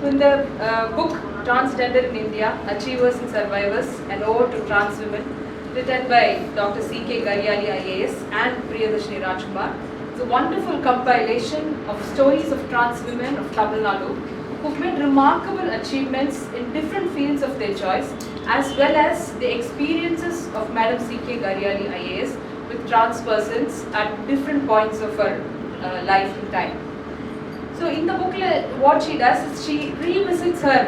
So in the book Transgender in India, Achievers and Survivors, an ode to trans women, written by Dr. C.K. Garyali IAS and Priyadarshini Rajkumar, it's a wonderful compilation of stories of trans women of Tamil Nadu who've made remarkable achievements in different fields of their choice, as well as the experiences of Madam C.K. Garyali IAS with trans persons at different points of her life and time. So in the booklet, what she does is she revisits her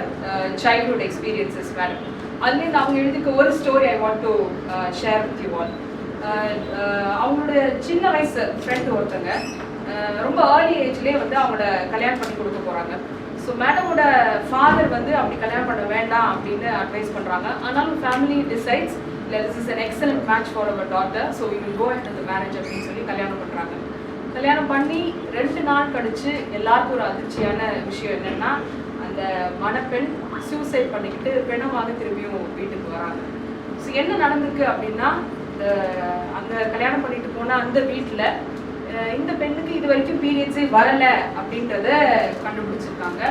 childhood experiences, madam. Alme na avanga edhukku oru story I want to share with you all. அவங்களோட சின்ன வயசு friend ஒருத்தங்க ரொம்ப early ஏஜ்லேயே வந்து அவங்களோட கல்யாணம் பண்ணி கொடுக்க போகிறாங்க. ஸோ மேடமோட ஃபாதர் வந்து அப்படி கல்யாணம் பண்ண வேண்டாம் அப்படின்னு அட்வைஸ் பண்ணுறாங்க. ஆனாலும் ஃபேமிலி டிசைட்ஸ் இல்லை this is an excellent match for our daughter, so we will go at the marriage அப்படின்னு சொல்லி கல்யாணம் பண்ணுறாங்க. கல்யாணம் பண்ணி 2 நாள் கழிச்சு எல்லாருக்கும் ஒரு அதிர்ச்சியான விஷயம் என்னன்னா, அந்த மணப்பெண் சூசைட் பண்ணிக்கிட்டு பெணமாக திரும்பியும் வீட்டுக்கு வராங்க. ஸோ என்ன நடந்திருக்கு அப்படின்னா, அந்த கல்யாணம் பண்ணிட்டு போன அந்த வீட்டில் இந்த பெண்ணுக்கு இது வரைக்கும் பீரியட்ஸே வரலை அப்படின்றத கண்டுபிடிச்சிருக்காங்க.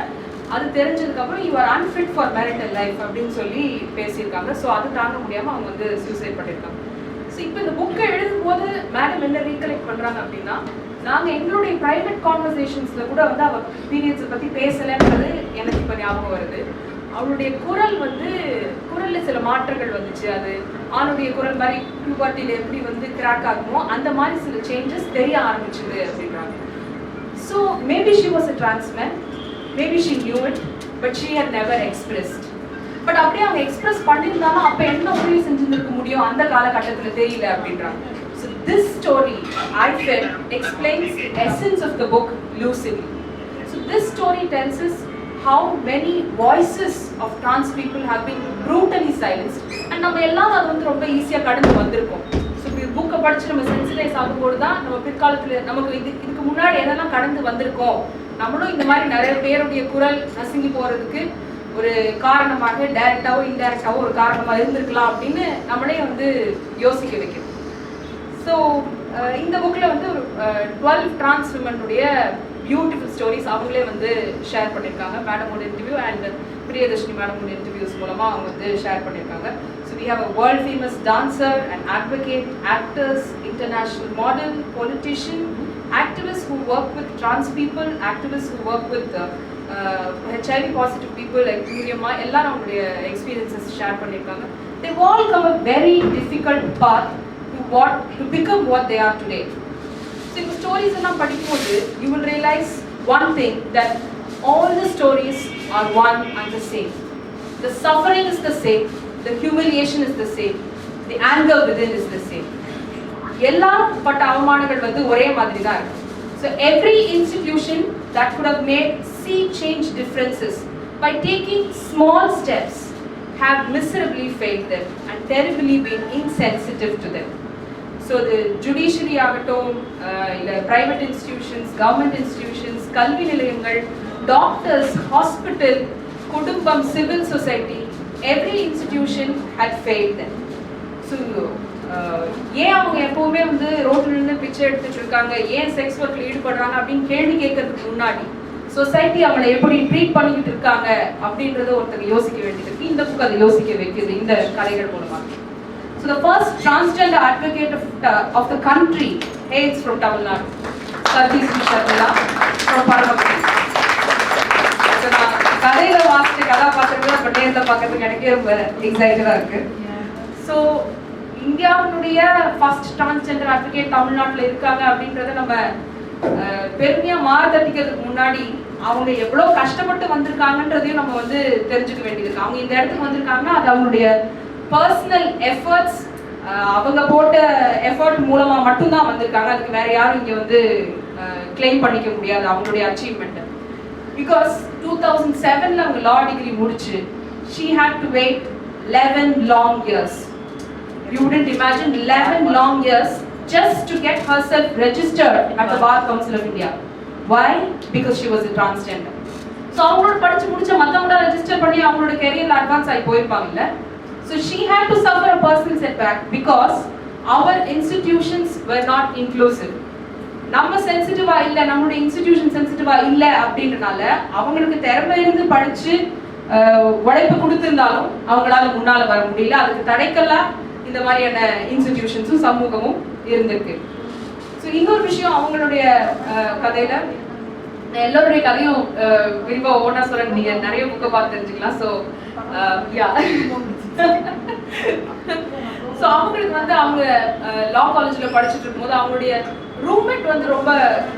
அது தெரிஞ்சதுக்கப்புறம் you are unfit for marital life அப்படின்னு சொல்லி பேசியிருக்காங்க. ஸோ அது தாங்க முடியாமல் அவங்க வந்து சூசைட் பண்ணியிருக்காங்க. ஸோ இப்போ இந்த புக்கை எழுதும் போது மேடம் என்ன ரீகலெக்ட் பண்ணுறாங்க அப்படின்னா, நாங்கள் எங்களுடைய ப்ரைவேட் கான்வர்சேஷன்ஸில் கூட வந்து அவள் பீரியட்ஸை பற்றி பேசலைன்றது எனக்கு இப்போ ஞாபகம் வருது. அவளுடைய குரல் வந்து குரலில் சில மாற்றங்கள் வந்துச்சு. அது ஆணுடைய குரல் மாதிரி பியூபர்ட்டியில் எப்படி வந்து கிராக் ஆகுமோ அந்த மாதிரி சில சேஞ்சஸ் தெரிய ஆரம்பிச்சுது அப்படின்றாங்க. So maybe she was a trans man, maybe she knew it, but she had never expressed. But அப்படியே அவங்க எக்ஸ்பிரஸ் பண்ணியிருந்தாலும் அப்போ என்ன உதவி செஞ்சுருக்க முடியும் அந்த காலகட்டத்தில் தெரியல அப்படின்றாங்க. So this story, I felt, explains the essence of the book lucidly. So this story tells us how many voices of trans people have been brutally silenced, and நம்ம எல்லாம் அது வந்து ரொம்ப ஈஸியாக கடந்து வந்திருக்கோம். ஸோ இந்த புக்கை படித்து நம்ம சென்சிடைஸ் ஆகும்போது தான் நம்ம பிற்காலத்தில் நமக்கு இதுக்கு முன்னாடி என்னெல்லாம் கடந்து வந்திருக்கோம், நம்மளும் இந்த மாதிரி நிறைய பேருடைய குரல் நசுங்கி போகிறதுக்கு ஒரு காரணமாக டைரக்டாவோ இன்டைரக்டாவோ ஒரு காரணமாக இருந்திருக்கலாம் அப்படின்னு நம்மளே வந்து யோசிக்க வைக்கணும். ஸோ இந்த புக்கில் வந்து ஒரு 12 ட்ரான்ஸ் விமனுடைய பியூட்டிஃபுல் ஸ்டோரிஸ் அவங்களே வந்து ஷேர் பண்ணியிருக்காங்க. மேடமோட இன்டர்வியூ அண்ட் பிரியதர்ஷினி மேடமோட இன்டர்வியூஸ் மூலமாக அவங்க வந்து ஷேர் பண்ணியிருக்காங்க. So we have a world famous dancer and advocate, actors, international model, politician, activists who work with trans people, activists who work with HIV positive people like Miriamma, எல்லாரும் அவங்களுடைய experiences share பண்ணியிருக்காங்க. They've all come a very difficult path to become what they are today. So இந்த stories எல்லாம் படிக்கும்போது you will realize one thing, that all the stories are one and the same. The suffering is the same, the humiliation is the same, the anger within is the same. எல்லாரும் பட்ட அவமானங்கள் வந்து ஒரே மாதிரி தான் இருக்கு. So every institution that could have made sea change differences by taking small steps have miserably failed them and terribly been insensitive to them. So the judiciary ஆகட்டும், இல்லை private institutions, government institutions, கல்வி நிலையங்கள், doctors, hospital, குடும்பம், civil society, every institution had failed them. So ஏன் அவங்க எப்பவுமே வந்து ரோட்டில் இருந்து பிச்சை எடுத்துட்டு இருக்காங்க, ஏன் செக்ஸ் ஒர்க்கில் ஈடுபடுறாங்க அப்படின்னு கேள்வி கேட்கறதுக்கு முன்னாடி சொசைட்டி அவங்களை எப்படி ட்ரீட் பண்ணிக்கிட்டு இருக்காங்க அப்படின்றத ஒருத்தங்க யோசிக்க வேண்டியது இருக்கு. இந்த புக் அதை யோசிக்க வைக்குது இந்த கதைகள் மூலமாக. So the first transgender advocate of the country hails from Tamil Nadu, Sarthi Sharmila from Paramapati. So நான் கதையில வாசிச்ச கதாபாத்திரங்களை இப்போ நேரில் பார்க்கறதுக்கு எனக்கே ரொம்ப எக்ஸைட்டடாக இருக்கு. ஸோ இந்தியாவுடைய ஃபர்ஸ்ட் டிரான்ஸ்ஜெண்டர் அட்வொகேட் தமிழ்நாட்டில் இருக்காங்க அப்படின்றத நம்ம பெருமையாக மாறுதட்டிக்கிறதுக்கு முன்னாடி அவங்க எவ்வளோ கஷ்டப்பட்டு வந்திருக்காங்கன்றதையும் நம்ம வந்து தெரிஞ்சுக்க வேண்டியது இருக்கு. அவங்க இந்த இடத்துக்கு வந்திருக்காங்கன்னா அது அவங்களுடைய பர்சனல் எஃபர்ட்ஸ், அவங்க போட்ட எஃபர்ட் மூலமாக மட்டும்தான் வந்திருக்காங்க. அதுக்கு வேற யாரும் இங்கே வந்து கிளைம் பண்ணிக்க முடியாது அவங்களுடைய அச்சீவ்மெண்ட்டை. பிகாஸ் 2007 அவங்க லா டிகிரி முடிச்சு she had to wait 11 long years. You wouldn't imagine 11 long years just to get herself registered at the Bar Council of India. Why? Because she was a transgender. So அவங்களோட படிச்சு முடிச்ச மத்தவங்கள register பண்ணி அவங்களோட கெரியர்ல advance ஆகி போயிருப்பாங்கல்ல. So she had to suffer a personal setback because our institutions were not inclusive. நம்ம சென்சிட்டிவா இல்ல, நம்மளுடைய இன்ஸ்டிடியூஷன் சென்சிட்டிவா இல்ல அப்படின்றனால அவங்களுக்கு திறமை இருந்து படிச்சு உழைப்பு கொடுத்திருந்தாலும் அவங்களால முன்னால வர முடியல. அதுக்கு தடைக்கெல்லாம் இந்த மாதிரியான இன்ஸ்டிடியூஷன்ஸும் சமூகமும் இருந்திருக்கு. ஸோ இன்னொரு விஷயம் அவங்களுடைய கதையில, எல்லாருடைய கதையும் விரிவா ஓனா சொல்ல நீங்க நிறைய புக்கை பார்த்து தெரிஞ்சுக்கலாம். ஸோ ஸோ அவங்களுக்கு வந்து அவங்க லா காலேஜில் படிச்சுட்டு இருக்கும்போது அவங்களுடைய ரூம்மேட் வந்து ரொம்ப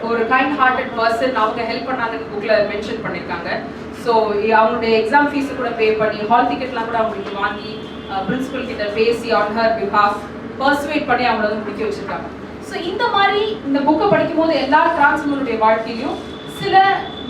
ஒரு கைண்ட் ஹார்ட்டட் பர்சன், அவங்க ஹெல்ப் பண்ணாங்கன்னு புக்கில் மென்ஷன் பண்ணியிருக்காங்க. ஸோ அவங்களுடைய எக்ஸாம் ஃபீஸு கூட பே பண்ணி, ஹால் டிக்கெட்லாம் கூட அவங்களுக்கு வாங்கி, பிரின்சிபல் கிட்ட பேசி ஆன் ஹர் பிஹாஃப் பர்சுவேட் பண்ணி அவங்கள வந்து முடிக்க வச்சிருக்காங்க. ஸோ இந்த மாதிரி இந்த புக்கை படிக்கும் போது எல்லா டிரான்ஸ்மனுடைய வாழ்க்கையிலும் சில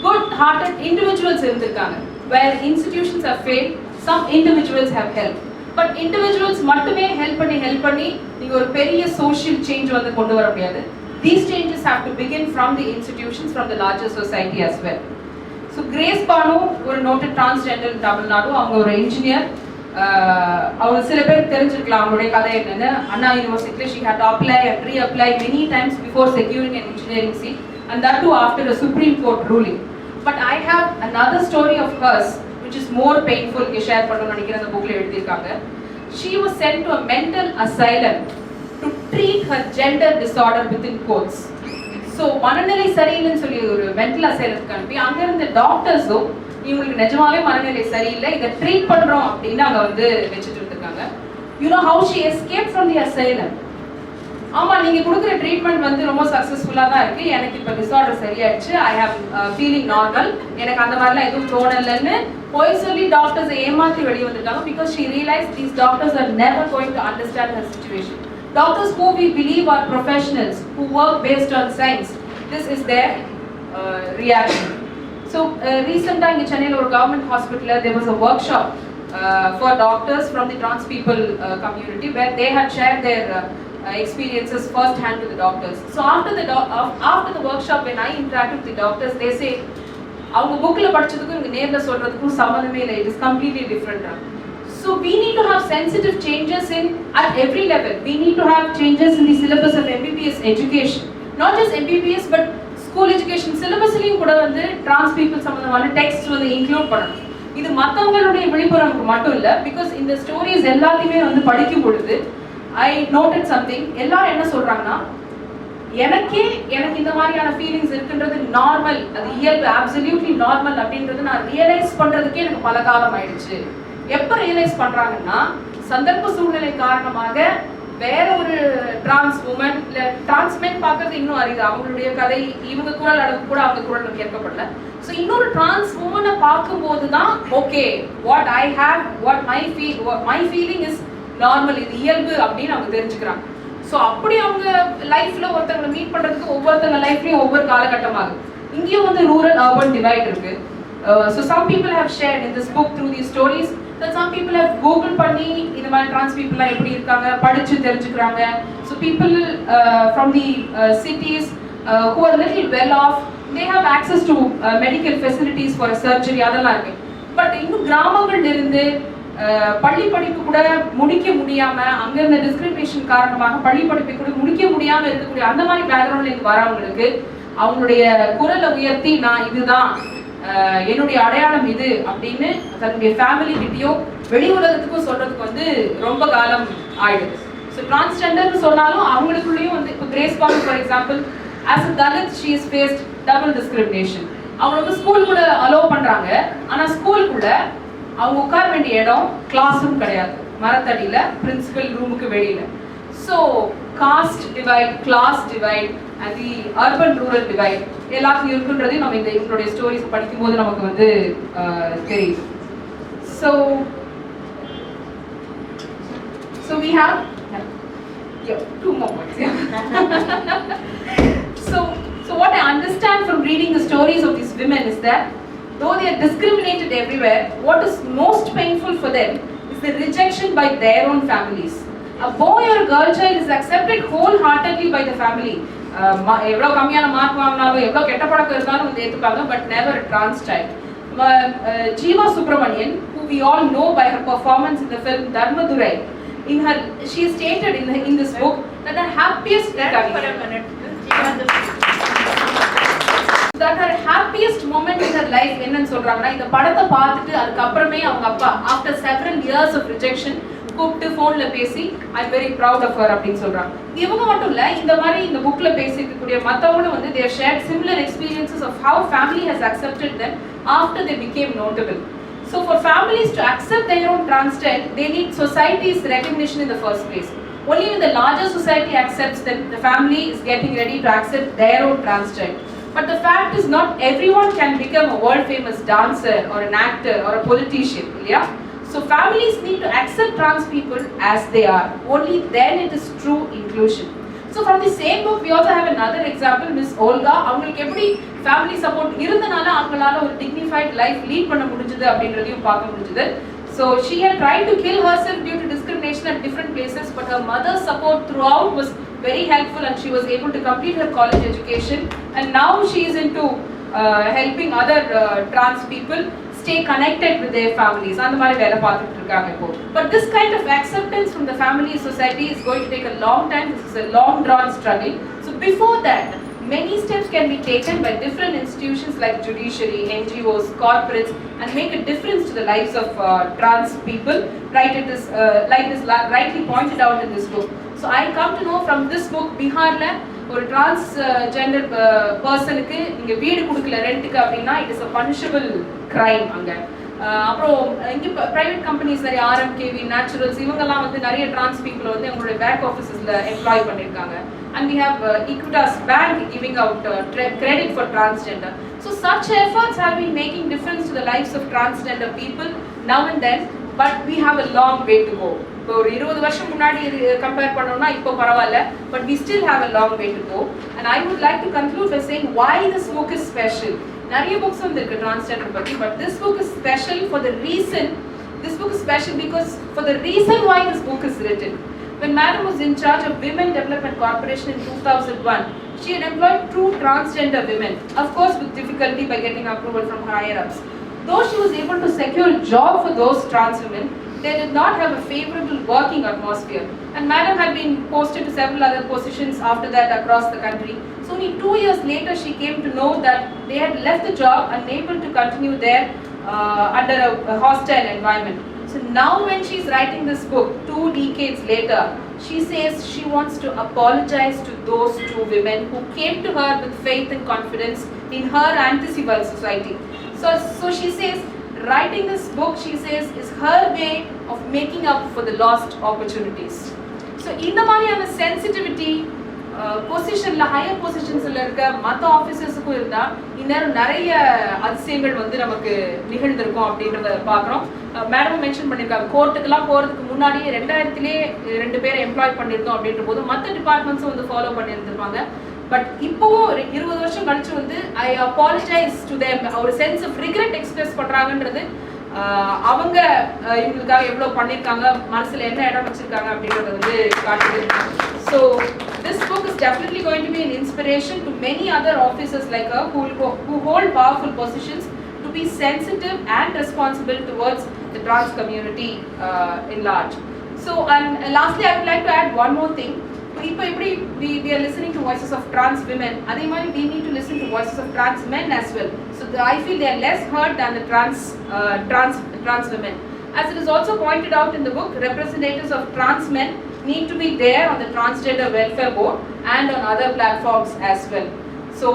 குட் ஹார்ட்டட் இண்டிவிஜுவல்ஸ் இருந்திருக்காங்க. Where institutions have failed, some individuals have help. But individuals மட்டுமே ஹெல்ப் பண்ணி நீங்க ஒரு பெரிய சோஷியல் சேஞ்ச் வந்து கொண்டு வர முடியாது. These changes have to begin from the institutions, from the larger society as well. So Grace Banu ஒரு noted transgender in Tamil Nadu, அவங்க ஒரு engineer. அவங்க சில பேர் தெரிஞ்சிருக்கலாம் அவங்களுடைய கதை என்னன்னு. அண்ணா யூனிவர்சிட்டியில she had to apply and reapply many times before securing an engineering seat, and that too after a Supreme Court ruling. But I have another story of hers which is more painful. Share பண்ணணும்னு நினைக்கிறேன், அந்த புக்ல எழுதியிருக்காங்க. She was sent to a mental asylum to treat her gender disorder within quotes. So மனநிலை சரியில்லைன்னு சொல்லி ஒரு mental அசைலத்துக்கு அனுப்பி அங்க இருந்த டாக்டர்ஸோ இவங்களுக்கு நிஜமாவே மனநிலை சரியில்லை, இதை ட்ரீட் பண்றோம் அப்படின்னு அங்க வந்து வச்சுட்டு இருக்காங்க. You know how she escaped from the asylum? ஆமா, நீங்க கொடுக்குற ட்ரீட்மெண்ட் வந்து ரொம்ப சக்சஸ்ஃபுல்லா தான் இருக்கு, எனக்கு இப்ப டிசார்டர் சரியாயிடுச்சு, ஐ ஹேவ் ஃபீலிங் நார்மல், எனக்கு அந்த மாதிரிலாம் எதுவும் தோணலன்னு போய் சொல்லி டாக்டர்ஸ் ஏமாத்தி வெளியே வந்துட்டாங்க. Because she realized these doctors are never going to understand her situation. Doctors who we believe are professionals who work based on science, this is their reaction. So recent in Chennai or government hospital there was a workshop for doctors from the trans people community where they had shared their experiences first hand to the doctors. So after the workshop when I interacted with the doctors, they say அவங்க bookல படிச்சதுக்கும் இங்க நேர்ல சொல்றதுக்கும் சம்பந்தமே இல்லை, it is completely different. So we need to have sensitive changes at every level. We need to have changes in the syllabus of MBBS education, not just MBBS but school education syllabusலயும் கூட வந்து trans people சம்பந்தமான text வந்து include பண்ணணும். இது மத்தவங்களுடைய விழிப்புணர்வுக்கு மட்டும் இல்ல, because இந்த stories எல்லாத்தையுமே வந்து படிக்கும் பொழுது I noted something. எல்லாரும் என்ன சொல்றாங்கன்னா, எனக்கு இந்த மாதிரியான ஃபீலிங்ஸ் இருக்குன்றது நார்மல், அது இயல்பு, அப்சல்யூட்லி நார்மல் அப்படின்றது நான் ரியலைஸ் பண்றதுக்கே எனக்கு பல காலம் ஆயிடுச்சு. எப்ப ரியலைஸ் பண்றாங்கன்னா, சந்தர்ப்ப சூழ்நிலை காரணமாக வேற ஒரு டிரான்ஸ் உமன் இல்ல டிரான்ஸ் மென் பார்க்கறது இன்னும் அரிது, அவங்களுடைய கதை இவங்க குரல் அளவுக்கு கூட அவங்க குரல் கேட்கப்படல. ஸோ இன்னொரு டிரான்ஸ் உமனை பார்க்கும்போது தான் okay, what I have, what my feeling is normal, இது இயல்பு அப்படின்னு அவங்க தெரிஞ்சுக்கிறாங்க. ஸோ அப்படி அவங்க லைஃப்ல ஒருத்தவங்களை மீட் பண்றதுக்கு ஒவ்வொருத்தவங்க லைஃப்லயும் ஒவ்வொரு காலகட்டமாகும். இங்கேயும் வந்து ரூரல் அர்பன் டிவைட் இருக்கு. So some people have shared in this book through these stories that some people have google பண்ணி இந்த மாதிரி trans people எல்லாம் எப்படி இருக்காங்க படிச்சு தெரிஞ்சுக்கிறாங்க. So people from the cities who are little well off, they have access to medical facilities for a surgery, அதெல்லாம் இருக்கு. பட் இன்னும் கிராமங்கள்ல இருந்து பள்ளி படிப்பு கூட முடிக்க முடியாம, அங்க இருந்த டிஸ்கிரிமினேஷன் காரணமாக பள்ளி படிப்பை கூட முடிக்க முடியாம இருக்கக்கூடிய அந்த மாதிரி பேக்ரவுண்ட்ல இருந்து வரவங்களுக்கு அவங்களுடைய குரலை உயர்த்தி நான் இதுதான் என்னுடைய அடையாளம் இது அப்படின்னு தன்னுடைய ஃபேமிலி கிட்டயோ வெளி உலகத்துக்கும் சொல்றதுக்கு வந்து ரொம்ப காலம் ஆயிடுது. ஸோ டிரான்ஸ்ஜெண்டர்னு சொன்னாலும் அவங்களுக்குள்ளேயும் வந்து இப்போ Grace Banu for example, as a Dalit she is faced double discrimination. அவங்க வந்து ஸ்கூல் கூட அலோவ் பண்றாங்க, ஆனா ஸ்கூலுக்குள்ள அவங்க உட்கார வேண்டிய இடம் கிளாஸ் ரூம் கிடையாது, மரத்தடியில பிரின்சிபல் ரூமுக்கு வெளியில. So caste divide, class divide and the urban rural divide எல்லாத்தையும் இருக்குன்றதையும் நம்ம இந்த இவங்களுடைய ஸ்டோரிஸ் படிக்கும்போது நமக்கு வந்து தெரியுது. So we have two more points. So what I understand from reading the stories of these women is that though they are discriminated everywhere, what is most painful for them is the rejection by their own families. A boy or a girl child is accepted wholeheartedly by the family. எவ்வளவு கம்மியான mark வாங்கினாலும் எவ்வளவு கெட்ட பழக்கம் இருந்தாலும் வந்து ஏற்றுப்பாங்க, but never a trans child. Jeeva Subramanian, who we all know by her performance in the film Dharmadurai, she stated in this book that the happiest that her happiest moment in her life என்னன்னு சொல்றாங்கன்னா இந்த படத்தை பார்த்துட்டு அதுக்கு அப்புறமே அவங்க அப்பா after several years of rejection கூப்பிட்டு ஃபோன்ல பேசி I very proud of her அப்படின்னு சொல்றாங்க. இவங்க மட்டும் இல்ல, இந்த மாதிரி இந்த புக்ல பேசிக்கக்கூடிய மத்தவங்களும் வந்து they shared similar experiences of how family has accepted them after they became notable. So for families to accept their own transgender, they need society's recognition in the first place. Only when the larger society accepts them, the family is getting ready to accept their own transgender. But the fact is not everyone can become a world famous dancer or an actor or a politician, yeah? So families need to accept trans people as they are. Only then it is true inclusion. So from the same book we also have another example, Miss Olga. அவங்களுக்கு எப்படி family support இருந்தனால அவங்களால ஒரு dignified life lead பண்ண முடிஞ்சது அப்படின்றதையும் பார்க்க முடிஞ்சது. So she had tried to kill herself due to discrimination at different places, but her mother's support throughout was very helpful and she was able to complete her college education, and now she is into helping other trans people stay connected with their families. அந்த மாதிரி வேலை பார்த்துட்டு இருக்காங்க இப்போ. But this kind of acceptance from the family society is going to take a long time. This is a long drawn struggle. So before that, many steps can be taken by different institutions like judiciary, NGOs, corporates, and make a difference to the lives of trans people. Right, it is like it is rightly pointed out in this book. So I come to know from this book, Biharல ஒரு transgender பர்சனுக்கு இங்கே வீடு கொடுக்கல ரெண்ட்டுக்கு அப்படின்னா it is a punishable crime அங்கே. அப்புறம் இங்கே ப்ரைவேட் கம்பெனிஸ் நிறைய ஆர்எம்கேவி, நேச்சுரல்ஸ் இவங்கெல்லாம் வந்து நிறைய டிரான்ஸ் பீப்புளை வந்து எங்களுடைய பேக் ஆஃபீஸஸில் எம்ப்ளாய் பண்ணியிருக்காங்க. And we have Equitas Bank giving out credit for transgender. So such efforts have been making difference to the lives of transgender people now and then, but we have a long way to go. இப்போ ஒரு 20 வருஷம் முன்னாடி compare பண்ணோம்னா இப்போ பரவாயில்ல, but we still have a long way to go. And I would like to conclude by saying why this book is special. நிறைய books வந்து இருக்கு டிரான்ஸ்ஜெண்டர் பத்தி, but this book is special for the reason, this book is special because for the reason why this book is written. When Madam was in charge of Women Development Corporation in 2001, she had employed 2 transgender women, of course with difficulty by getting approval from higher ups. Though she was able to secure a job for those trans women, they did not have a favorable working atmosphere. And Madam had been posted to several other positions after that across the country. So only 2 years later she came to know that they had left the job unable to continue there under a hostile environment. So now when she is writing this book 2 decades later, she says she wants to apologize to those 2 women who came to her with faith and confidence in her anti-civil society. So she says writing this book, she says, is her way of making up for the lost opportunities. So இந்த மாதிரியான sensitivity பொசிஷன்ல higher பொசிஷன்ஸ்ல இருக்க மற்ற ஆஃபீஸர்ஸுக்கும் இருந்தா இந்நேரம் நிறைய அதிசயங்கள் வந்து நமக்கு நிகழ்ந்திருக்கும் அப்படின்றத பார்க்குறோம். மேடம் மென்ஷன் பண்ணியிருக்காங்க, கோர்ட்டுக்கெல்லாம் போகிறதுக்கு முன்னாடியே 2000-லே 2 பேரை எம்ப்ளாய் பண்ணியிருந்தோம் அப்படின்ற போது மற்ற டிபார்ட்மெண்ட்ஸும் வந்து ஃபாலோ பண்ணியிருந்திருப்பாங்க. பட் இப்போவும் 20 வருஷம் கழிச்சு வந்து ஐ அப்பாலஜைஸ் டு தேம், ஒரு சென்ஸ் ஆஃப் ரிக்ரெட் எக்ஸ்பிரஸ் பண்ணுறாங்கன்றது அவங்க இவங்களுக்காக எவ்வளோ பண்ணியிருக்காங்க, மனசில் என்ன இடம் வச்சிருக்காங்க அப்படின்றத வந்து காட்டுது. So this book is definitely going to be an inspiration to many other officers like her who hold powerful positions to be sensitive and responsible towards the trans community in large. So and lastly I would like to add one more thing. இப்போ எப்படி we are listening to voices of trans women, அதே மாதிரி we need to listen to voices of trans men as well. So I feel they are less heard than the trans women. As it is also pointed out in the book, representatives of trans men need to be there on the Transgender Welfare Board and on other platforms as well. So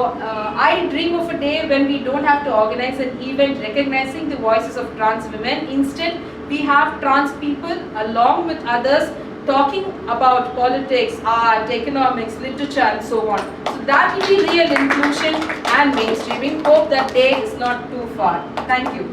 I dream of a day when we don't have to organize an event recognizing the voices of trans women. Instead, we have trans people along with others talking about politics, art, economics, literature and so on. So that will be real inclusion and mainstreaming. Hope that day is not too far. Thank you.